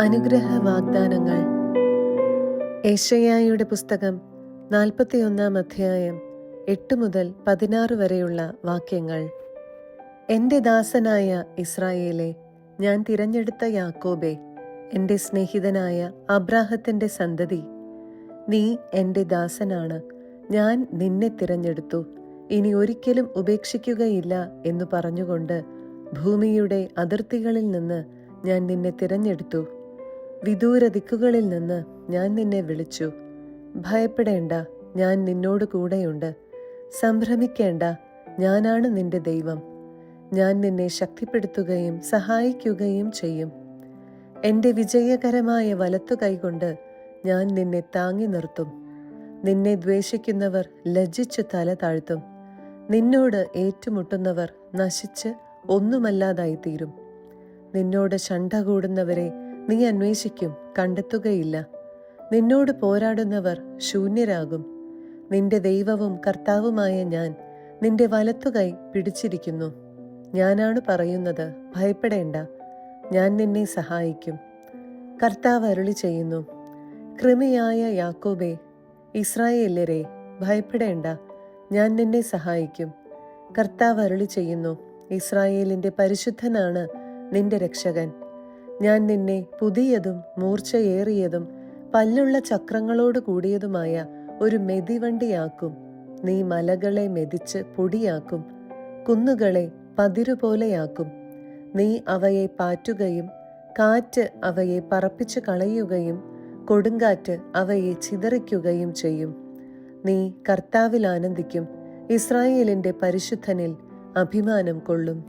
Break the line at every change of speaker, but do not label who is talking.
അനുഗ്രഹ വാഗ്ദാനങ്ങൾ. യെശയ്യായുടെ പുസ്തകം 41 അധ്യായം 8 മുതൽ 16 വരെയുള്ള വാക്യങ്ങൾ. എൻ്റെ ദാസനായ ഇസ്രായേലേ, ഞാൻ തിരഞ്ഞെടുത്ത യാക്കോബേ, എൻ്റെ സ്നേഹിതനായ അബ്രാഹത്തിൻ്റെ സന്തതി, നീ എൻ്റെ ദാസനാണ്, ഞാൻ നിന്നെ തിരഞ്ഞെടുത്തു, ഇനി ഒരിക്കലും ഉപേക്ഷിക്കുകയില്ല എന്നു പറഞ്ഞുകൊണ്ട് ഭൂമിയുടെ അതിർത്തികളിൽ നിന്ന് ഞാൻ നിന്നെ തിരഞ്ഞെടുത്തു. വിദൂര ദിക്കുകളിൽ നിന്ന് ഞാൻ നിന്നെ വിളിച്ചു. ഭയപ്പെടേണ്ട, ഞാൻ നിന്നോട് കൂടെയുണ്ട്. സംഭ്രമിക്കേണ്ട, ഞാനാണ് നിന്റെ ദൈവം. ഞാൻ നിന്നെ ശക്തിപ്പെടുത്തുകയും സഹായിക്കുകയും ചെയ്യും. എൻ്റെ വിജയകരമായ വലത്തു കൈകൊണ്ട് ഞാൻ നിന്നെ താങ്ങി നിർത്തും. നിന്നെ ദ്വേഷിക്കുന്നവർ ലജ്ജിച്ചു തല താഴ്ത്തും. നിന്നോട് ഏറ്റുമുട്ടുന്നവർ നശിച്ച് ഒന്നുമല്ലാതായിത്തീരും. നിന്നോട് ശണ്ഠ കൂടുന്നവരെ നീ അന്വേഷിക്കും, കണ്ടെത്തുകയില്ല. നിന്നോട് പോരാടുന്നവർ ശൂന്യരാകും. നിന്റെ ദൈവവും കർത്താവുമായ ഞാൻ നിന്റെ വലത്തുകൈ പിടിച്ചിരിക്കുന്നു. ഞാനാണ് പറയുന്നത്, ഭയപ്പെടേണ്ട, ഞാൻ നിന്നെ സഹായിക്കും. കർത്താവ് അരുളി ചെയ്യുന്നു, കൃമിയായ യാക്കോബേ, ഇസ്രായേല്യരെ, ഭയപ്പെടേണ്ട, ഞാൻ നിന്നെ സഹായിക്കും. കർത്താവ് അരുളി ചെയ്യുന്നു, ഇസ്രായേലിന്റെ പരിശുദ്ധനാണ് നിന്റെ രക്ഷകൻ. ഞാൻ നിന്നെ പുതിയതും മൂർച്ചയേറിയതും പല്ലുള്ള ചക്രങ്ങളോട് കൂടിയതുമായ ഒരു മെതിവണ്ടിയാക്കും. നീ മലകളെ മെതിച്ച് പൊടിയാക്കും, കുന്നുകളെ പതിരുപോലെയാക്കും. നീ അവയെ പാറ്റുകയും കാറ്റ് അവയെ പറപ്പിച്ചു കളയുകയും കൊടുങ്കാറ്റ് അവയെ ചിതറിക്കുകയും ചെയ്യും. നീ കർത്താവിൽ ആനന്ദിക്കും, ഇസ്രായേലിന്റെ പരിശുദ്ധനിൽ അഭിമാനം കൊള്ളും.